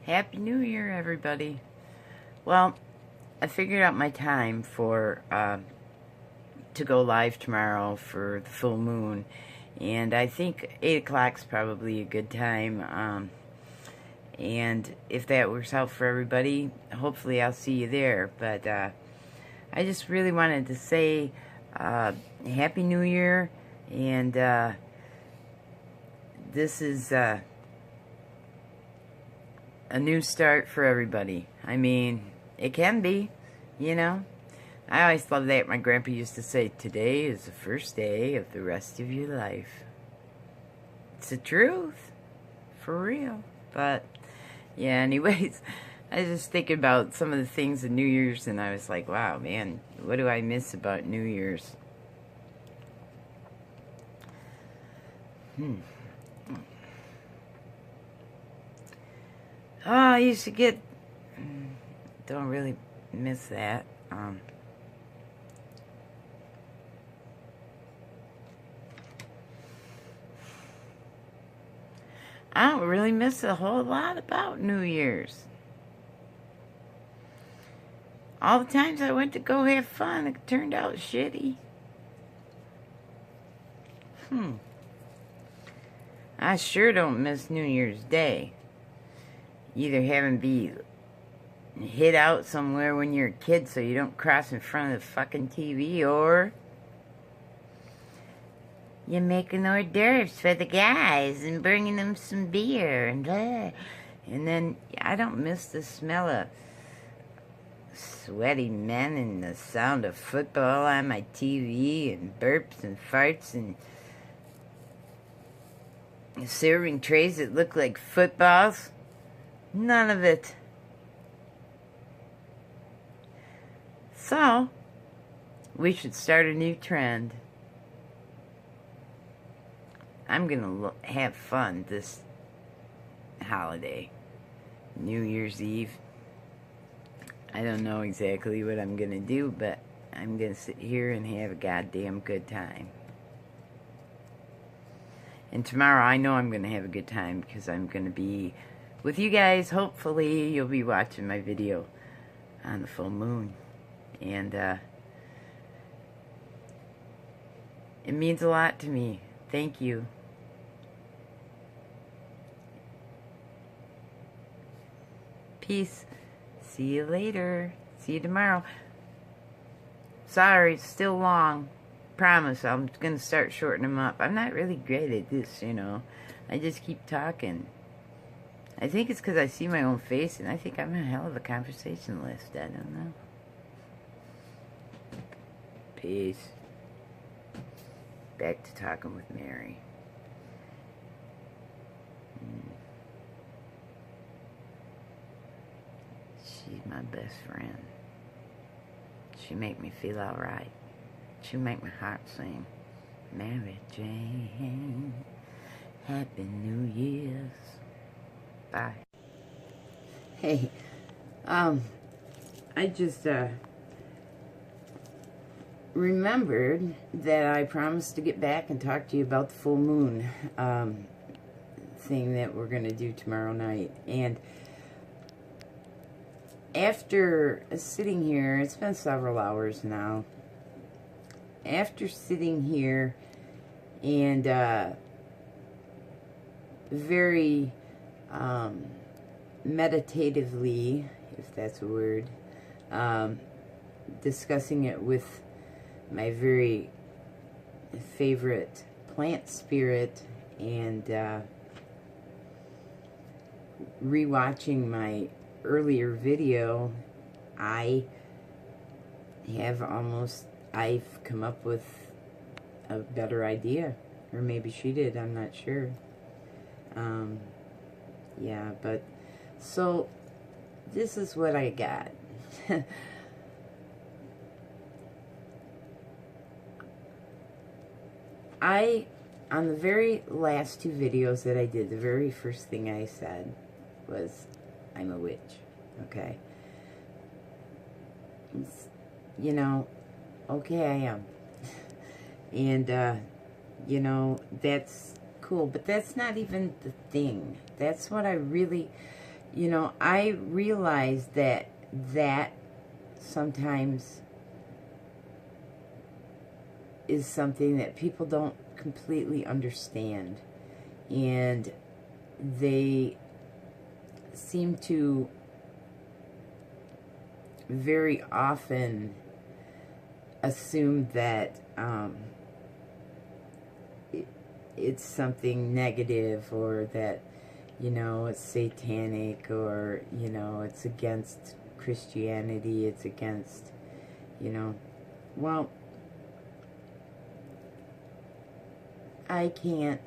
Happy New Year, everybody. Well, I figured out my time for to go live tomorrow for the full moon, and I think 8 o'clock's probably a good time. And if that works out for everybody, hopefully I'll see you there. But I just really wanted to say Happy New Year, and this is a new start for everybody. I mean, it can be, you know. I always loved that. My grandpa used to say, today is the first day of the rest of your life. It's the truth. For real. But, yeah, anyways, I was just thinking about some of the things in New Year's, and I was like, wow, man, what do I miss about New Year's? Oh, I used to get... Don't really miss that. I don't really miss a whole lot about New Year's. All the times I went to go have fun, it turned out shitty. I sure don't miss New Year's Day. Either having to be hid out somewhere when you're a kid so you don't cross in front of the fucking TV, or you're making hors d'oeuvres for the guys and bringing them some beer and blah. And then I don't miss the smell of sweaty men and the sound of football on my TV and burps and farts and serving trays that look like footballs. None of it. So, we should start a new trend. I'm gonna have fun this holiday, New Year's Eve. I don't know exactly what I'm gonna do, but I'm gonna sit here and have a goddamn good time. And tomorrow I know I'm gonna have a good time because I'm gonna be with you guys. Hopefully you'll be watching my video on the full moon. And it means a lot to me. Thank you. Peace. See you later. See you tomorrow. Sorry, it's still long. Promise, I'm going to start shortening them up. I'm not really great at this, you know. I just keep talking. I think it's because I see my own face, and I think I'm a hell of a conversationalist. I don't know. Peace. Back to talking with Mary. She's my best friend. She make me feel alright. She make my heart sing. Mary Jane, Happy New Year's. Bye. Hey, I just, remembered that I promised to get back and talk to you about the full moon, thing that we're going to do tomorrow night. And after sitting here, it's been several hours now, after sitting here and, very, meditatively, if that's a word, discussing it with my very favorite plant spirit, and rewatching my earlier video, I've come up with a better idea, or maybe she did, I'm not sure. Yeah, but so this is what I got. On the very last two videos that I did, the very first thing I said was, I'm a witch, okay? You know, okay, I am. And, you know, that's cool, but that's not even the thing. That's what I really You know, I realize that sometimes is something that people don't completely understand, and they seem to very often assume that it's something negative, or that, you know, it's satanic, or, you know, it's against Christianity, it's against, you know, well, I can't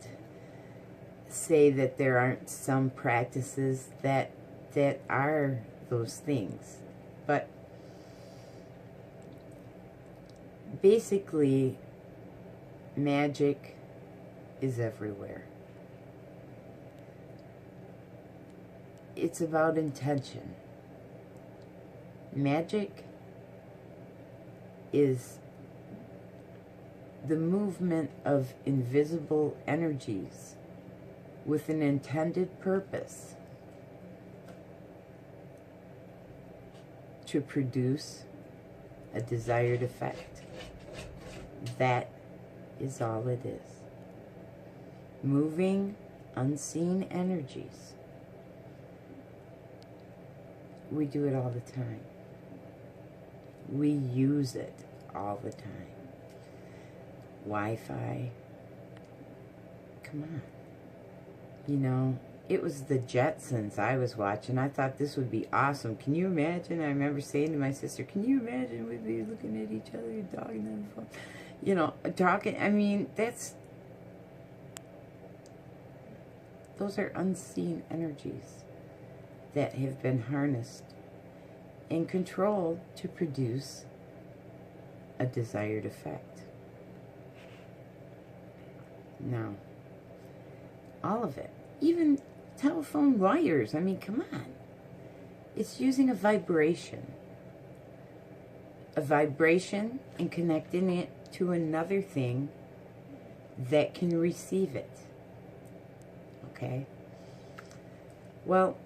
say that there aren't some practices that are those things, but basically magic is everywhere. It's about intention. Magic is the movement of invisible energies with an intended purpose to produce a desired effect. That is all it is. Moving unseen energies. We do it all the time. We use it all the time. Wi-Fi. Come on. You know, it was the Jetsons I was watching. I thought this would be awesome. Can you imagine? I remember saying to my sister, can you imagine we'd be looking at each other, talking on the phone? You know, talking. I mean, those are unseen energies that have been harnessed and controlled to produce a desired effect. Now, all of it, even telephone wires, I mean, come on. It's using a vibration and connecting it to another thing that can receive it. Okay? Well,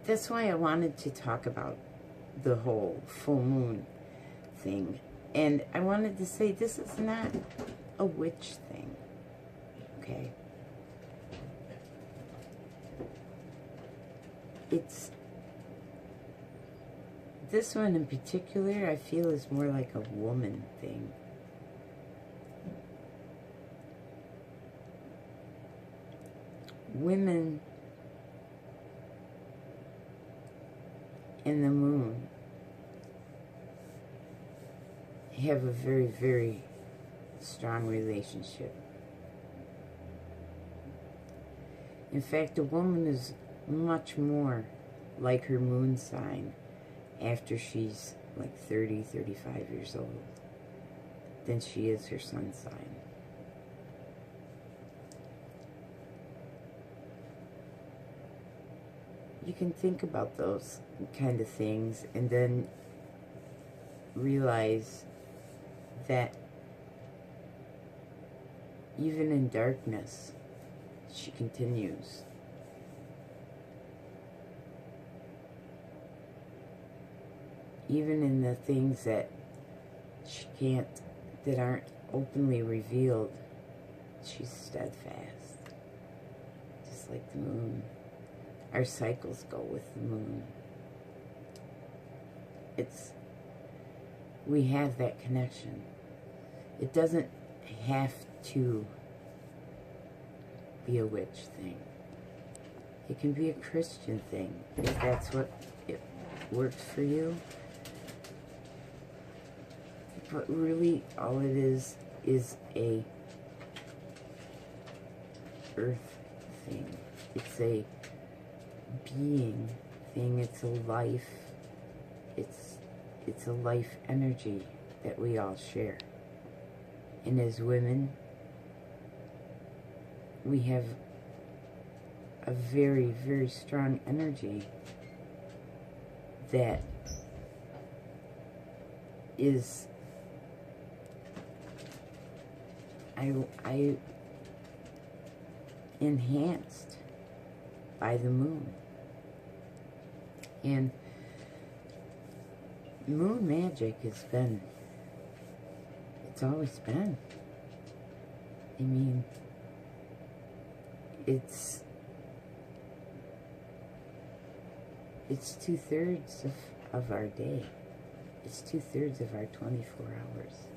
that's why I wanted to talk about the whole full moon thing. And I wanted to say this is not a witch thing. Okay? It's... This one in particular, I feel, is more like a woman thing. Women and the moon have a very, very strong relationship. In fact, a woman is much more like her moon sign after she's like 30, 35 years old than she is her sun sign. You can think about those kind of things and then realize that even in darkness, she continues. Even in the things that she can't, that aren't openly revealed, she's steadfast. Just like the moon. Our cycles go with the moon. We have that connection. It doesn't have to be a witch thing. It can be a Christian thing, if that's what it works for you. But really, all it is a earth thing. It's a being thing. It's a life. It's a life energy that we all share. And as women, we have a very, very strong energy that is I enhanced by the moon. And moon magic has been, it's always been. I mean, it's 2/3 of our day. It's 2/3 of our 24 hours.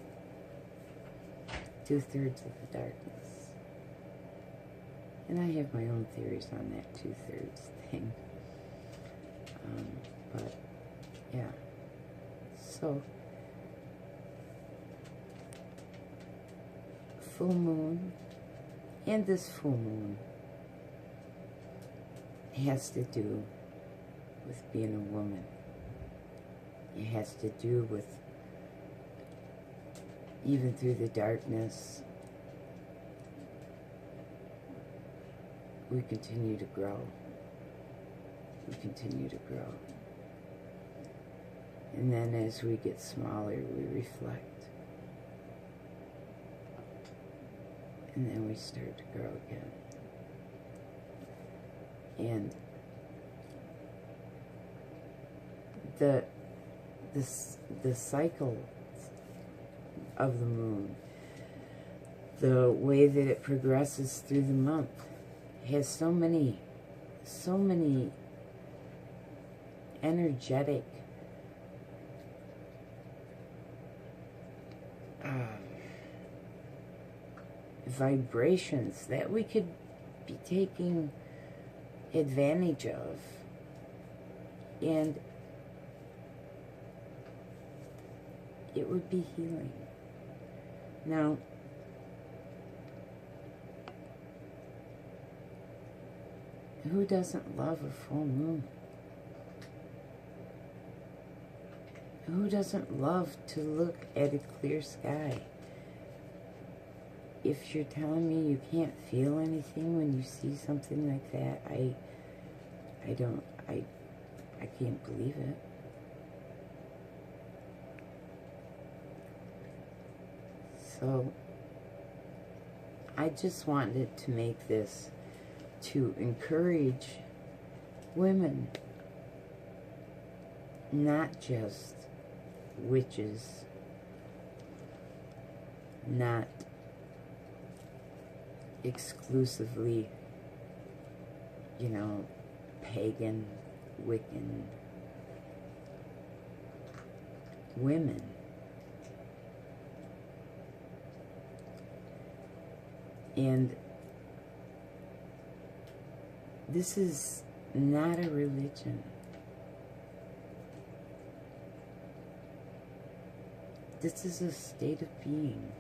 2/3 of the darkness. And I have my own theories on that 2/3 thing. But, yeah. So, full moon, and this full moon has to do with being a woman. It has to do with, even through the darkness, we continue to grow. We continue to grow. And then as we get smaller, we reflect. And then we start to grow again. And the cycle of the moon, the way that it progresses through the month, has so many energetic vibrations that we could be taking advantage of. And it would be healing. Now, who doesn't love a full moon? Who doesn't love to look at a clear sky? If you're telling me you can't feel anything when you see something like that, I can't believe it. So, I just wanted to make this to encourage women, not just witches, not exclusively, you know, pagan, Wiccan women. And this is not a religion. This is a state of being.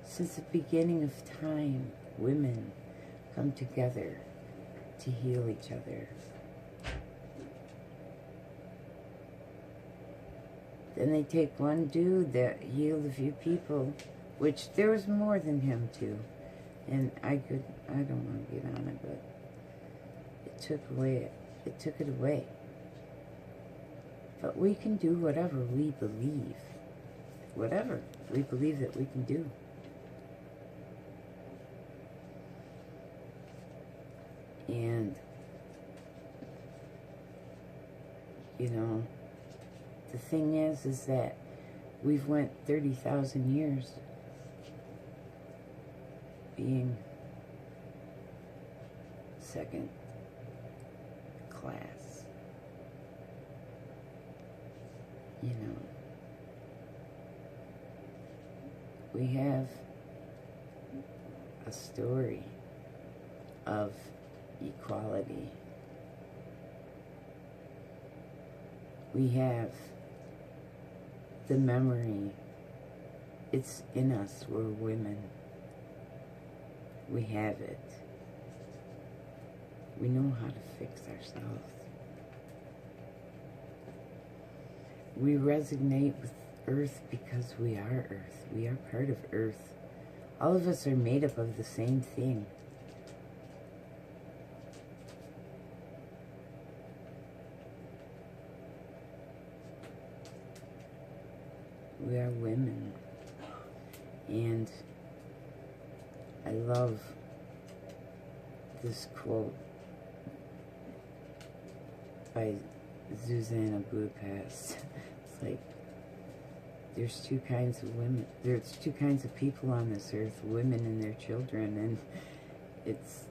Since the beginning of time, women come together to heal each other. Then they take one dude that healed a few people, which there was more than him too. And I don't want to get on it, but it took it away. But we can do whatever we believe. Whatever we believe that we can do. And, you know, the thing is that we've went 30,000 years being second class. You know, we have a story of equality. We have the memory. It's in us. We're women. We have it. We know how to fix ourselves. We resonate with Earth because we are Earth. We are part of Earth. All of us are made up of the same thing. We are women. And I love this quote by Susanna Budapest. It's like, there's two kinds of women. There's two kinds of people on this earth, women and their children, and it's...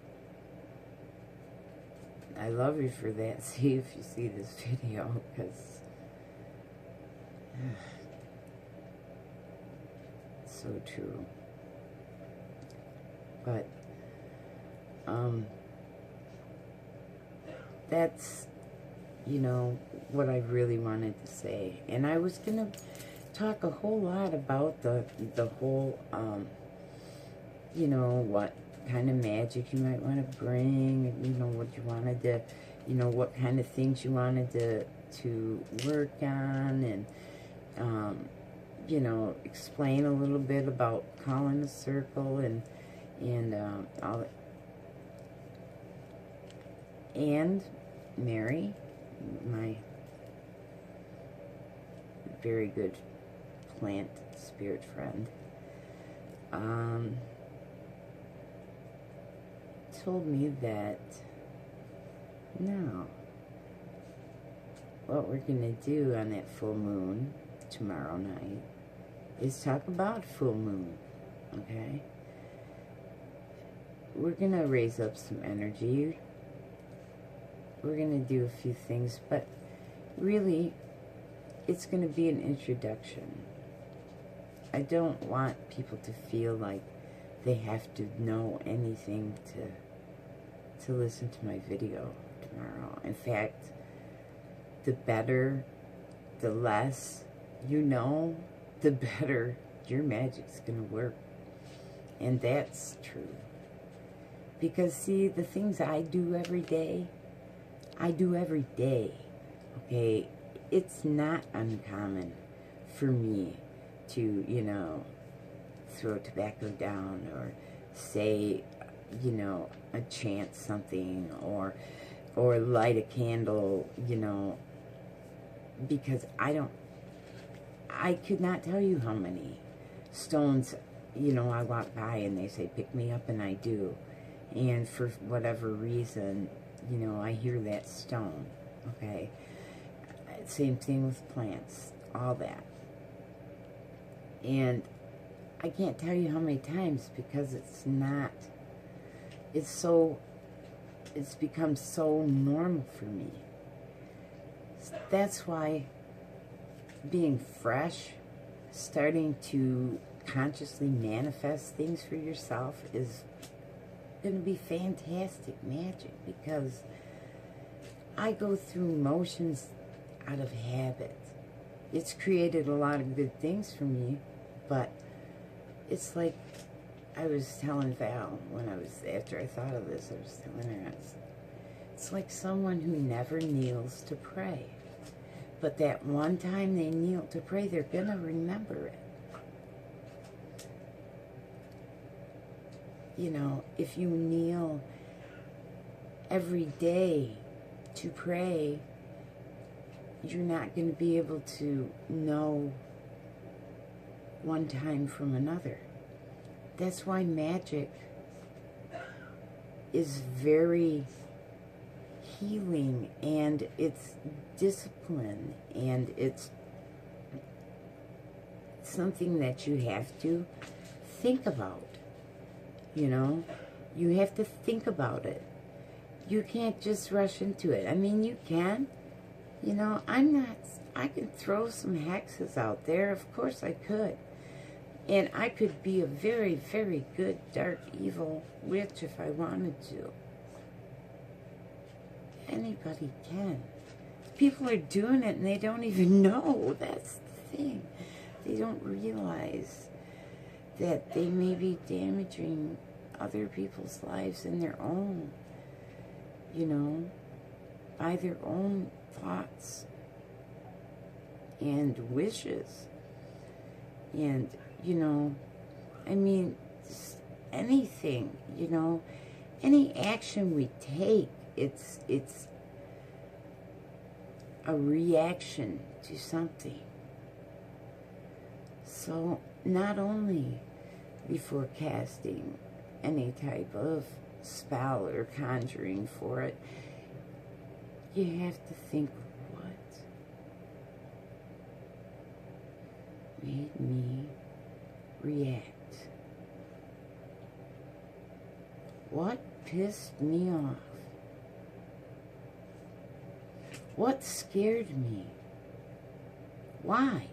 I love you for that. See if you see this video, because it's so true. But that's, you know, what I really wanted to say. And I was gonna talk a whole lot about the whole you know, what kind of magic you might want to bring, you know, what you wanted to, you know, what kind of things you wanted to work on, and you know, explain a little bit about calling a circle, and all. And Mary, my very good plant spirit friend, told me that now what we're going to do on that full moon tomorrow night is talk about full moon, okay? We're going to raise up some energy. We're going to do a few things, but really it's going to be an introduction. I don't want people to feel like they have to know anything to listen to my video tomorrow. In fact, the better, the less you know, the better your magic's gonna work. And that's true. Because see, the things I do every day, okay? It's not uncommon for me to, you know, throw tobacco down, or say, you know, a chant something, or light a candle, you know, because I could not tell you how many stones, you know, I walk by and they say, pick me up, and I do. And for whatever reason, you know, I hear that stone, okay? Same thing with plants, all that. And I can't tell you how many times, because it's become so normal for me. That's why being fresh, starting to consciously manifest things for yourself is going to be fantastic magic, because I go through motions out of habit. It's created a lot of good things for me, but it's like I was telling Val after I thought of this, I was telling her, it's like someone who never kneels to pray. But that one time they kneel to pray, they're going to remember it. You know, if you kneel every day to pray, you're not going to be able to know one time from another. That's why magic is very healing, and it's discipline, and it's something that you have to think about. You know, you have to think about it. You can't just rush into it. I mean, you can. You know, I could throw some hexes out there. Of course I could. And I could be a very, very good, dark, evil witch if I wanted to. Anybody can. People are doing it and they don't even know. That's the thing. They don't realize that they may be damaging other people's lives and their own, you know, by their own thoughts and wishes. And, you know, I mean, just anything, you know, any action we take, it's a reaction to something. So not only before casting any type of spell or conjuring for it, you have to think, what made me react? What pissed me off? What scared me? Why?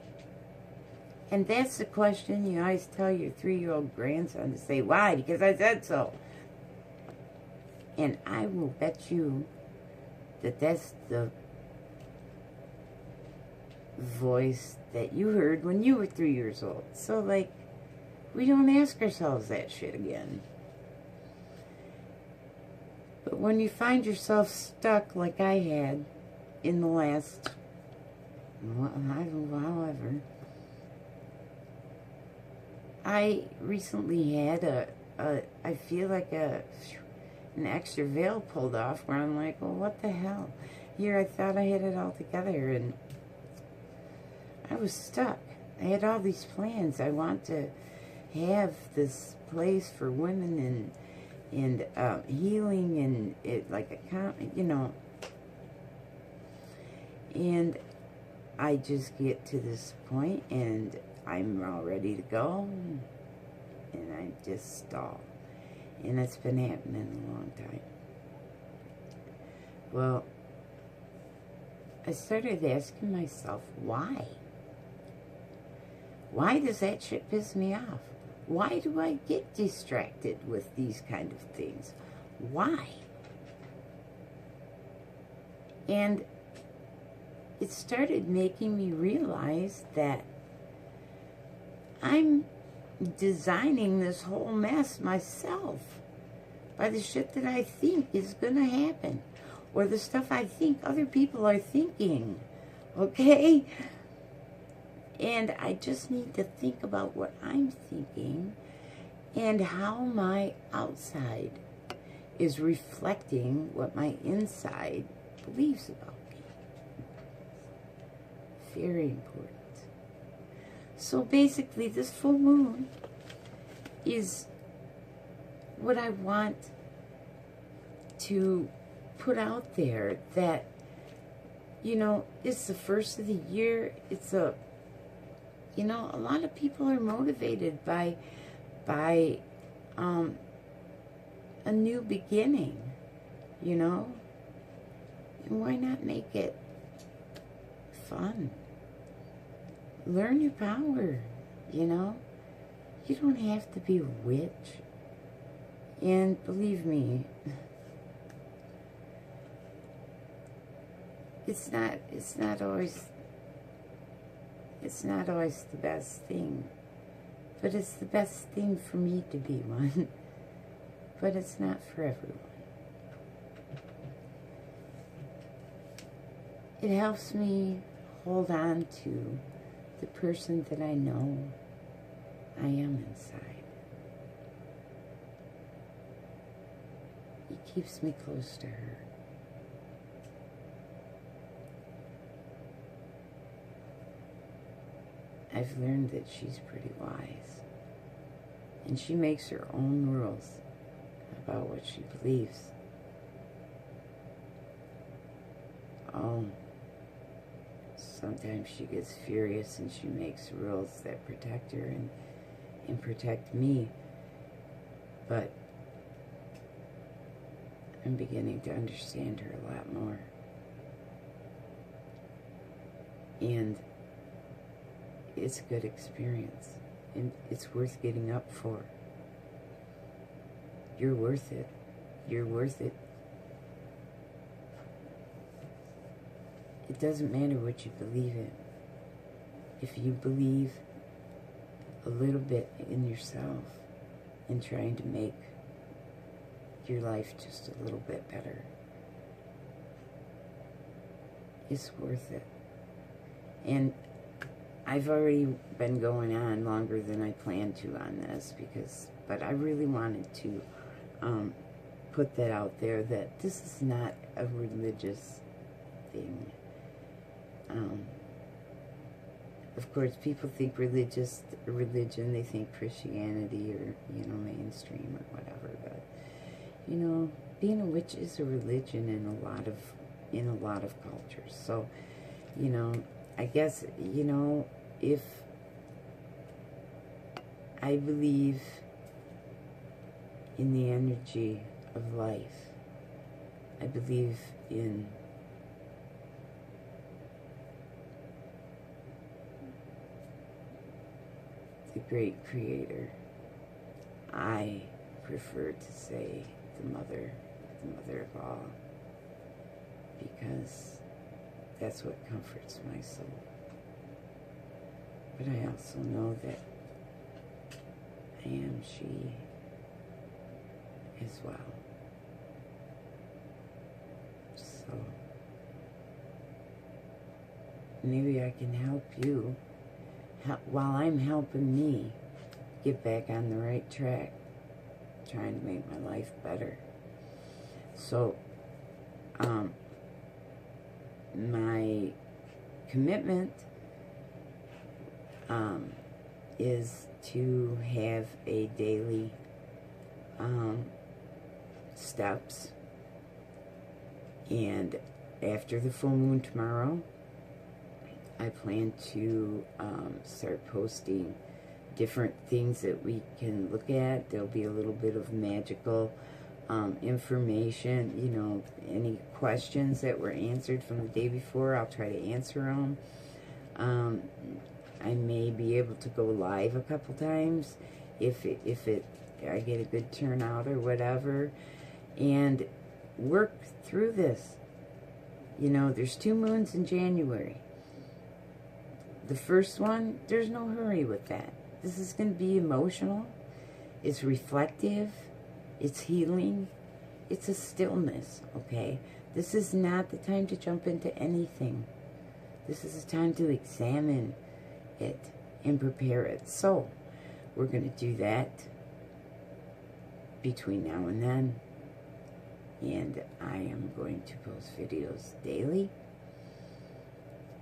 And that's the question you always tell your 3-year-old grandson to say, why? Because I said so. And I will bet you that that's the voice that you heard when you were 3 years old. So, like, we don't ask ourselves that shit again. But when you find yourself stuck like I had in the last, however, I recently had I feel like an extra veil pulled off where I'm like, well, what the hell? Here I thought I had it all together, and I was stuck. I had all these plans. I want to have this place for women and healing and it, like, you know. And I just get to this point and I'm all ready to go, and I just stall. And it's been happening a long time. Well, I started asking myself, why? Why does that shit piss me off? Why do I get distracted with these kind of things? Why? And it started making me realize that I'm designing this whole mess myself by the shit that I think is gonna happen, or the stuff I think other people are thinking, okay? And I just need to think about what I'm thinking and how my outside is reflecting what my inside believes about me. Very important. So basically, this full moon is what I want to put out there, that, you know, it's the first of the year. It's a, you know, a lot of people are motivated by a new beginning, you know? And why not make it fun? Learn your power, you know? You don't have to be a witch. And believe me, it's not always the best thing. But it's the best thing for me to be one. But it's not for everyone. It helps me hold on to the person that I know I am inside. It keeps me close to her. I've learned that she's pretty wise, and she makes her own rules about what she believes. Sometimes she gets furious and she makes rules that protect her and protect me. But I'm beginning to understand her a lot more. And it's a good experience. And it's worth getting up for. You're worth it. You're worth it. It doesn't matter what you believe in. If you believe a little bit in yourself and trying to make your life just a little bit better, it's worth it. And I've already been going on longer than I planned to on this, but I really wanted to put that out there, that this is not a religious thing. Of course, people think religion, they think Christianity or, mainstream or whatever, but, you know, being a witch is a religion in a lot of cultures. So, you know, I guess, you know, if I believe in the energy of life, I believe in the great creator. I prefer to say the mother of all, because that's what comforts my soul. But I also know that I am she as well. So maybe I can help you while I'm helping me get back on the right track, trying to make my life better. So, my commitment is to have a daily steps, and after the full moon tomorrow, I plan to start posting different things that we can look at. There'll be a little bit of magical information, you know, any questions that were answered from the day before, I'll try to answer them. I may be able to go live a couple times if I get a good turnout or whatever, and work through this. You know, there's 2 moons in January. The first one, there's no hurry with that. This is going to be emotional. It's reflective. It's healing. It's a stillness, okay? This is not the time to jump into anything. This is the time to examine it and prepare it. So, we're going to do that between now and then. And I am going to post videos daily.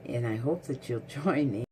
And I hope that you'll join me.